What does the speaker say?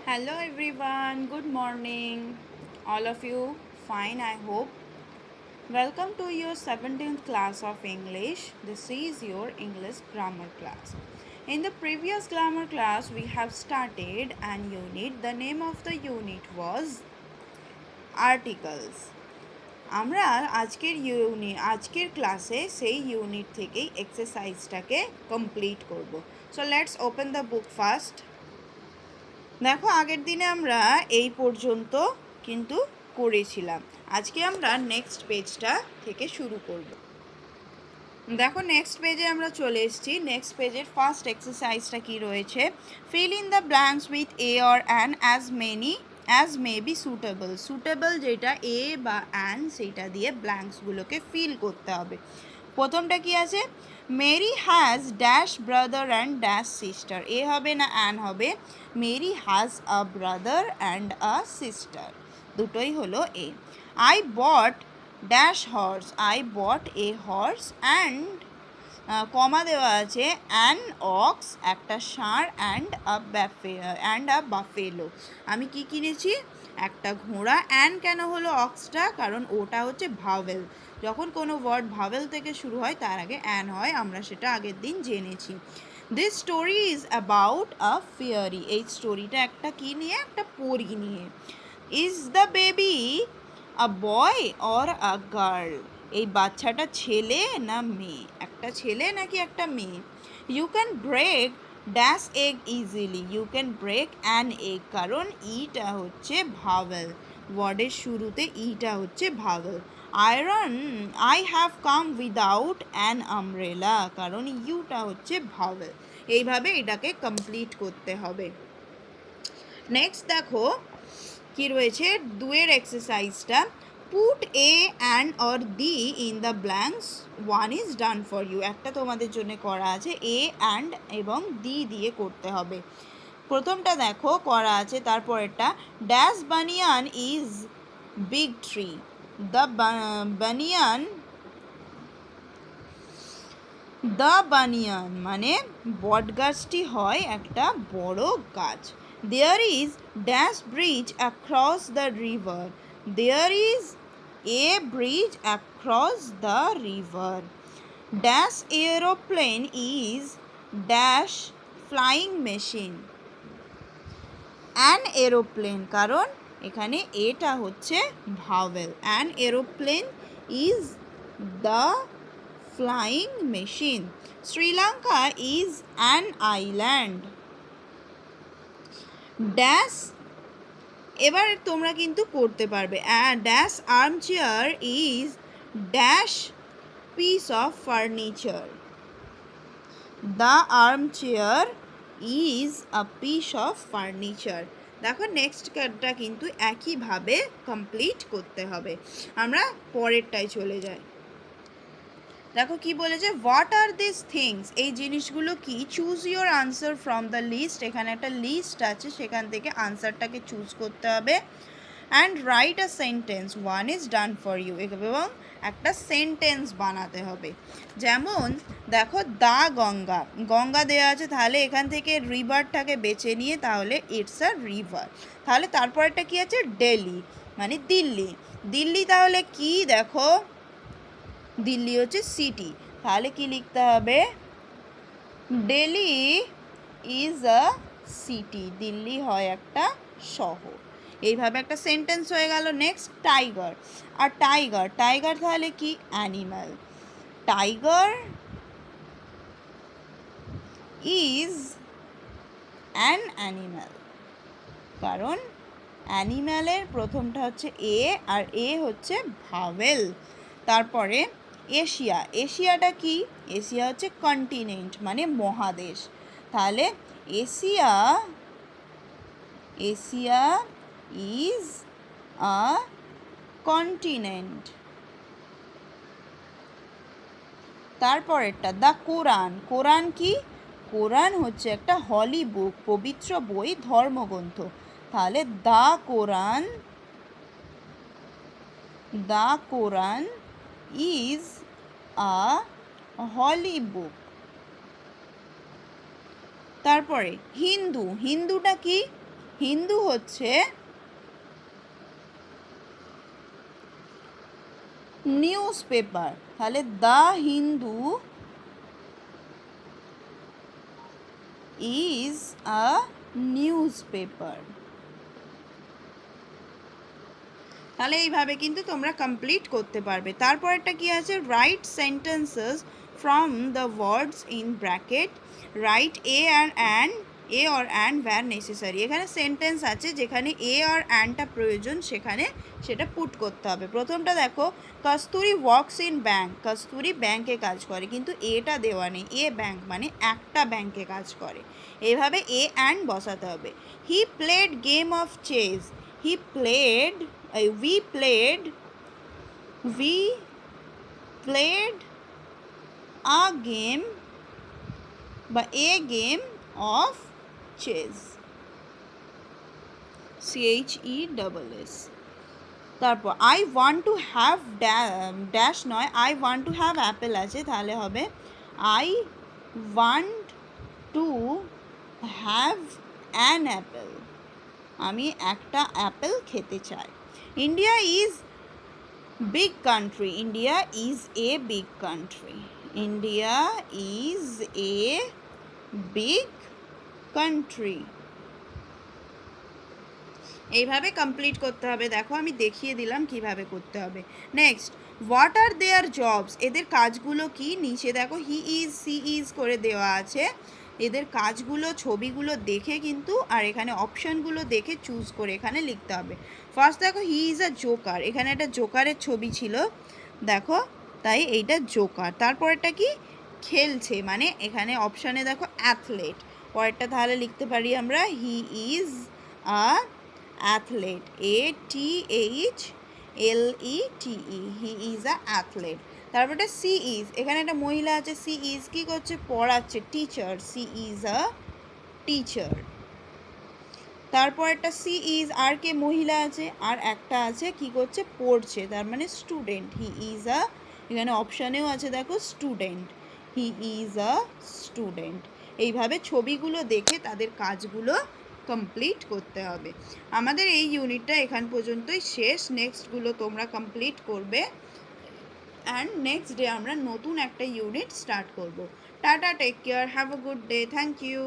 Hello everyone, good morning. All of you fine, I hope. Welcome to your 17th class of English. This is your English grammar class. In the previous grammar class, we have started an unit. The name of the unit was Articles. আমরা আজকের ক্লাসে সেই unit থেকেই এক্সারসাইজটাকে complete করব। So let's open the book first. দেখো আগের দিনে আমরা এই পর্যন্ত কিন্তু করেছিলাম। আজকে আমরা নেক্সট পেজটা থেকে শুরু করব। দেখো নেক্সট পেজে আমরা চলে এসেছি। নেক্সট পেজের ফার্স্ট এক্সারসাইজটা কি রয়েছে, fill in the blanks with a or an as may be suitable যেটা এ বা অ্যান সেইটা দিয়ে ব্ল্যাঙ্কসগুলোকে ফিল করতে হবে। প্রথমটা কি আছে, Mary has dash brother and dash sister. A হবে না অ্যান হবে, Mary has a brother and a sister, দুটোই হলো a. I bought dash horse, I bought a horse and comma দেওয়া আছে অ্যান অক্স একটা ষাঁড় অ্যান্ড আ বাফেলো। আমি কি কিনেছি, একটা ঘোড়া। অ্যান কেন হলো অক্সটা, কারণ ওটা হচ্ছে ভাওয়েল। যখন কোনো ওয়ার্ড ভাওয়েল থেকে শুরু হয় তার আগে অ্যান হয়, আমরা সেটা আগের দিন জেনেছি। This story is about a fairy, এই স্টোরিটা একটা কি নিয়ে, একটা পরী নিয়ে। Is the baby a boy or a girl, এই বাচ্চাটা ছেলে না মেয়ে, একটা ছেলে নাকি একটা মেয়ে। You can break dash egg easily, you can break an egg, কারণ ইটা হচ্ছে ভাওয়েল, ওয়ার্ডের শুরুতে ইটা হচ্ছে vowel. I have come without an umbrella, কারণ ইউটা হচ্ছে ভাওয়েল। এইভাবে এটাকে কমপ্লিট করতে হবে। নেক্সট দেখো কি রয়েছে দুয়ের এক্সারসাইজটা, put a and or the in the blanks, one is done for you. একটা তোমাদের জন্য করা আছে, এ অ্যান্ড এবং দি দিয়ে করতে হবে। প্রথমটা দেখো করা আছে, তারপরেরটা dash banyan is big tree, the banyan মানে বট গাছটি হয় একটা বড় গাছ। There is dash bridge across the river, there is a bridge across the river. Dash aeroplane is dash flying machine, an aeroplane, কারণ এখানে এটা হচ্ছে vowel. An aeroplane is the flying machine. Sri Lanka is an island. Dash, এবার তোমরা কিন্তু করতে পারবে। Dash arm chair is dash piece of furniture, the arm chair is a piece of furniture. দেখো নেক্সট কার্ডটা কিন্তু একইভাবে কমপ্লিট করতে হবে। আমরা পরেরটায় চলে যাই। দেখো কি বলেছে, হোয়াট আর দিস থিংস, এই জিনিসগুলো কি, choose your answer from the list, এখানে একটা লিস্ট আছে সেখান থেকে আনসারটাকে চুজ করতে হবে। And write a sentence, one is done for you, এবং একটা সেন্টেন্স বানাতে হবে। যেমন দেখো দা গঙ্গা, গঙ্গা দেওয়া আছে, তাহলে এখান থেকে রিভারটাকে বেছে নিয়ে তাহলে ইটস আ রিভার। তাহলে তারপরেরটা কি আছে, দিল্লি মানে দিল্লি, দিল্লি তাহলে কি, দেখো দিল্লি হচ্ছে সিটি, তাহলে কি লিখতে হবে, Delhi is a city, Delhi হয় একটা শহর। এইভাবে একটা সেন্টেন্স হয়ে গেল। নেক্সট টাইগার, আর টাইগার, টাইগার তাহলে কি, animal, tiger is an animal, কারণ অ্যানিম্যালের প্রথমটা হচ্ছে এ, আর এ হচ্ছে ভাওয়েল। তারপরে এশিয়া, এশিয়াটা কি, এশিয়া হচ্ছে কন্টিনেন্ট মানে মহাদেশ, তাহলে Asia, Asia is a continent. তারপরেরটা দ্য কোরআন, কোরআন কি, কোরআন হচ্ছে একটা হলি বুক, পবিত্র বই, ধর্মগ্রন্থ, তাহলে the Quran, the Quran is a holy book. তারপরে হিন্দু, হিন্দুটা কি, হিন্দু হচ্ছে নিউজ পেপার, তাহলে the Hindu is a newspaper. তাহলে এইভাবে কিন্তু তোমরা কমপ্লিট করতে পারবে। তারপরেরটা কি আছে, write sentences from the words in bracket, write a or and, a or and where necessary. এখানে সেন্টেন্স আছে যেখানে এ আর অ্যান্ডটা প্রয়োজন, সেখানে সেটা পুট করতে হবে। প্রথমটা দেখো, kasuri works in bank, kasuri ব্যাংকে কাজ করে, কিন্তু এটা দেওয়া নেই, এ ব্যাংক মানে একটা ব্যাংকে কাজ করে, এইভাবে এ অ্যান্ড বসাতে হবে। He played game of chess, he played, we played a game বা a game of chess, CHESS। তারপর I want to have dash নয়, I want to have Apple আছে, তাহলে হবে I want to have an apple, আমি একটা Apple খেতে চাই। India is big country, India is a big country, India is a big country। এইভাবে complete করতে হবে। দেখো আমি দেখিয়ে দিলাম কিভাবে করতে হবে। Next, what are their jobs, এদের কাজগুলো কি, নিচে দেখো হি ইজ সি ইজ করে দেওয়া আছে, এদের কাজগুলো ছবিগুলো দেখে কিন্তু আর এখানে অপশানগুলো দেখে চুজ করে এখানে লিখতে হবে। ফার্স্ট দেখো হি ইজ আ জোকার, এখানে একটা জোকারের ছবি ছিল দেখো, তাই এইটা জোকার। তারপরেরটা কি, খেলছে, মানে এখানে অপশানে দেখো অ্যাথলেট। পরেরটা তাহলে লিখতে পারি আমরা he is a athlete, ATHLETE, he is a athlete. তারপরটা সি ইজ, এখানে একটা মহিলা আছে, সি ইজ কি করছে, পড়াচ্ছে, teacher, she is a teacher. তারপর একটা সি ইজ, আর কে মহিলা আছে, আর একটা আছে কি করছে, পড়ছে, তার মানে স্টুডেন্ট, হি ইজ আ, এখানে অপশানেও আছে দেখো student, he is a student. এইভাবে ছবিগুলো দেখে তাদের কাজগুলো কমপ্লিট করতে হবে। আমাদের এই ইউনিটটা এখান পর্যন্তই শেষ, নেক্সটগুলো তোমরা কমপ্লিট করবে অ্যান্ড নেক্সট ডে আমরা নতুন একটা ইউনিট স্টার্ট করব। Tata, take care, have a good day, thank you.